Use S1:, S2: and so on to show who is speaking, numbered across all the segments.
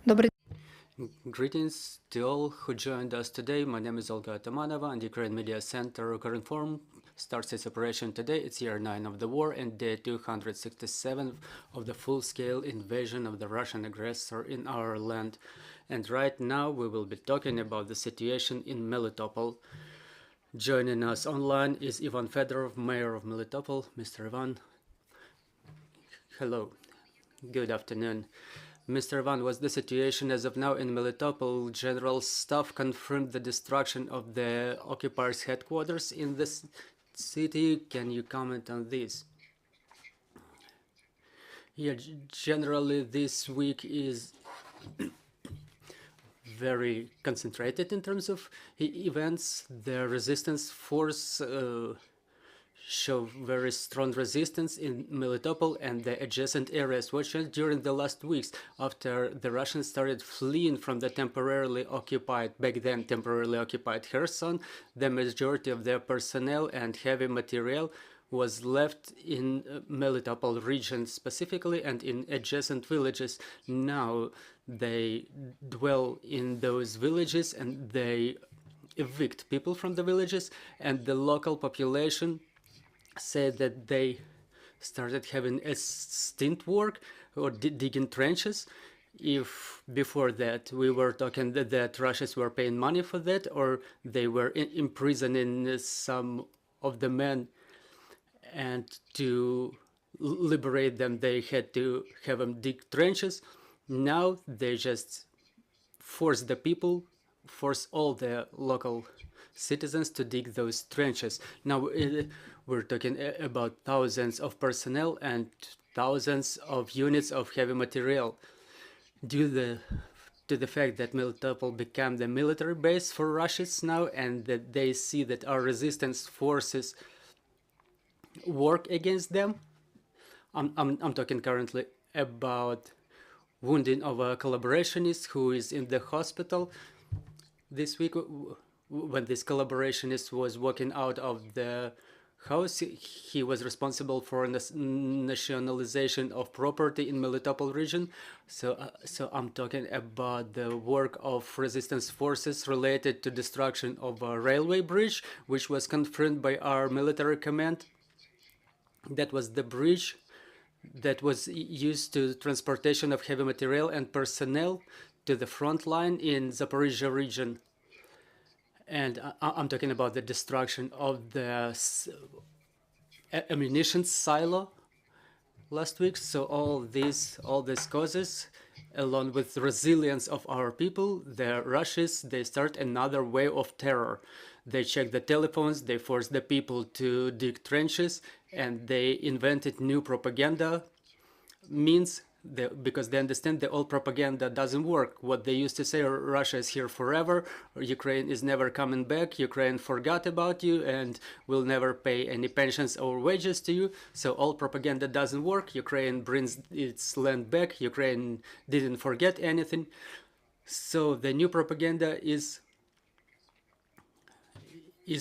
S1: Добрый
S2: Greetings to all who joined us today. My name is Olga Atamanova, and the Ukraine Media Center Current Forum starts its operation today. It's year 9 of the war and day 267 of the full-scale invasion of the Russian aggressor in our land. And right now we will be talking about the situation in Melitopol. Joining us online is Ivan Fedorov, Mayor of Melitopol. Mr. Ivan, hello. Good afternoon. Mr. Ivan, what's the situation as of now in Melitopol? General Staff confirmed the destruction of the occupiers' headquarters in this city. Can you comment on this? Yeah, generally this week is very concentrated in terms of events. The resistance force show very strong resistance in Melitopol and the adjacent areas, which during the last weeks after the Russians started fleeing from the back then temporarily occupied Kherson. The majority of their personnel and heavy material was left in Melitopol region specifically and in adjacent villages. Now they dwell in those villages and they evict people from the villages, and the local population said that they started having a stint work or digging trenches. If before that we were talking that Russians were paying money for that, or they were imprisoning some of the men, and to liberate them they had to have them dig trenches. Now they just force all the local citizens to dig those trenches. Now we're talking about thousands of personnel and thousands of units of heavy material. Due to the fact that Melitopol became the military base for Russians now, and that they see that our resistance forces work against them. I'm talking currently about wounding of a collaborationist who is in the hospital this week. When this collaborationist was walking out of the house, he was responsible for nationalization of property in Melitopol region. So I'm talking about the work of resistance forces related to destruction of a railway bridge, which was confirmed by our military command. That was the bridge that was used to transportation of heavy material and personnel to the front line in Zaporizhia region. And I'm talking about the destruction of the ammunition silo last week. So all these causes, along with the resilience of our people, the Russians, they start another wave of terror. They check the telephones, they force the people to dig trenches, and they invented new propaganda means because they understand the old propaganda doesn't work. What they used to say, Russia is here forever, or Ukraine is never coming back, Ukraine forgot about you and will never pay any pensions or wages to you. So old propaganda doesn't work. Ukraine brings its land back. Ukraine didn't forget anything. So the new propaganda is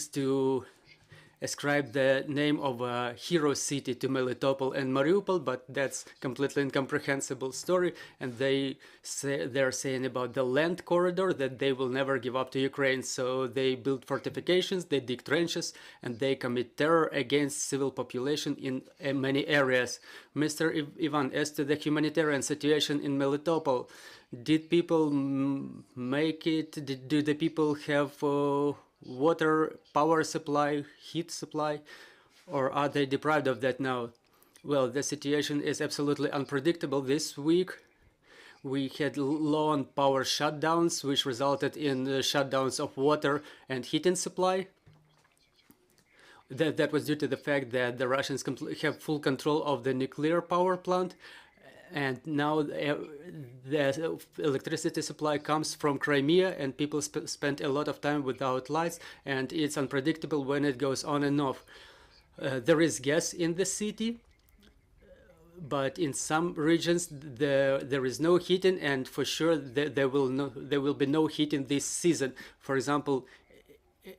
S2: to ascribe the name of a hero city to Melitopol and Mariupol, but that's completely incomprehensible story. And they're saying about the land corridor that they will never give up to Ukraine. So they build fortifications, they dig trenches, and they commit terror against civil population in many areas. Mr. Ivan, as to the humanitarian situation in Melitopol, did people make it? Do the people have water, power supply, heat supply, or are they deprived of that now? Well, the situation is absolutely unpredictable. This week we had long power shutdowns, which resulted in shutdowns of water and heating supply. That was due to the fact that the Russians have full control of the nuclear power plant, and now the electricity supply comes from Crimea, and people spend a lot of time without lights, and it's unpredictable when it goes on and off. There is gas in the city, but in some regions there is no heating, and for sure there will be no heating this season. For example,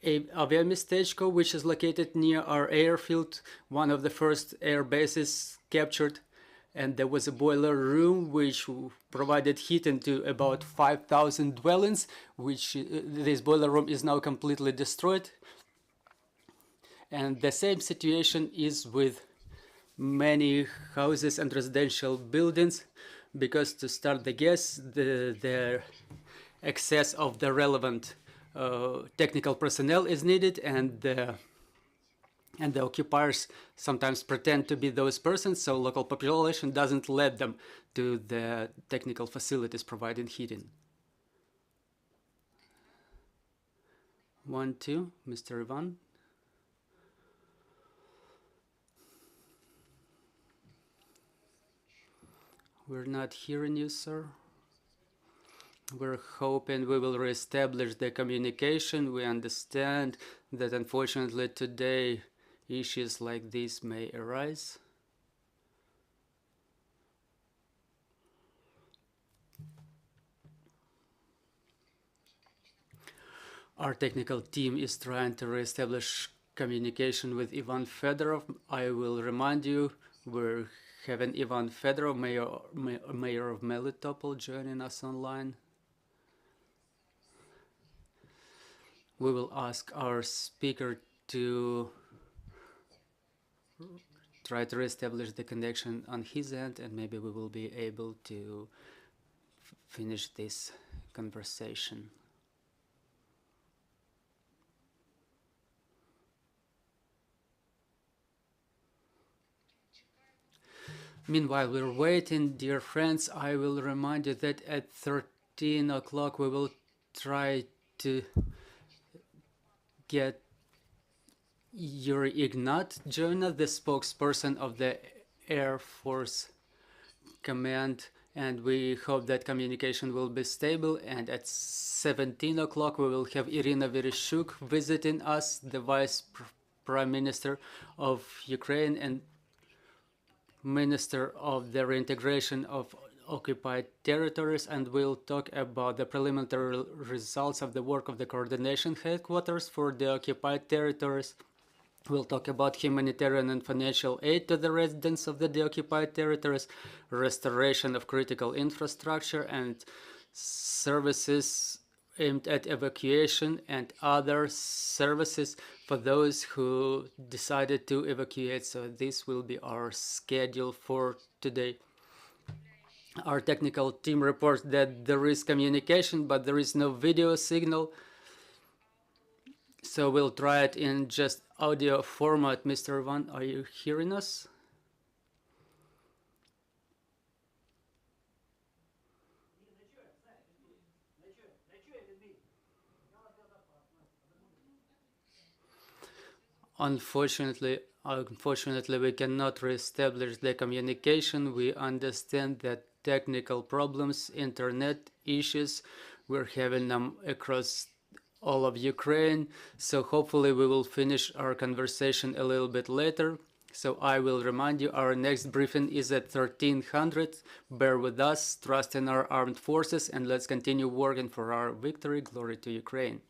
S2: Aviamestechko, which is located near our airfield, one of the first air bases captured, and there was a boiler room which provided heat into about 5,000 dwellings, which this boiler room is now completely destroyed. And the same situation is with many houses and residential buildings, because to start the gas, the excess of the relevant technical personnel is needed, and the occupiers sometimes pretend to be those persons, so local population doesn't let them to the technical facilities providing heating. 1, 2, Mr. Ivan. We're not hearing you, sir. We're hoping we will reestablish the communication. We understand that unfortunately today issues like this may arise. Our technical team is trying to reestablish communication with Ivan Fedorov. I will remind you, we're having Ivan Fedorov, Mayor of Melitopol, joining us online. We will ask our speaker to try to reestablish the connection on his end, and maybe we will be able to finish this conversation. Meanwhile, we're waiting, dear friends. I will remind you that at 13 o'clock we will try to get Yuri Ignat join us, the spokesperson of the Air Force Command, and we hope that communication will be stable. And at 17 o'clock we will have Irina Vereshchuk visiting us, the Vice Prime Minister of Ukraine and Minister of the Reintegration of Occupied Territories, and we'll talk about the preliminary results of the work of the coordination headquarters for the occupied territories. We'll talk about humanitarian and financial aid to the residents of the occupied territories, restoration of critical infrastructure and services aimed at evacuation, and other services for those who decided to evacuate. So this will be our schedule for today. Our technical team reports that there is communication, but there is no video signal. So we'll try it in just audio format. Mr. Ivan, are you hearing us? Unfortunately, we cannot reestablish the communication. We understand that technical problems, internet issues, we're having them across all of Ukraine. So hopefully we will finish our conversation a little bit later. So I will remind you, our next briefing is at 1300. Bear with us, trust in our armed forces, and let's continue working for our victory. Glory to Ukraine.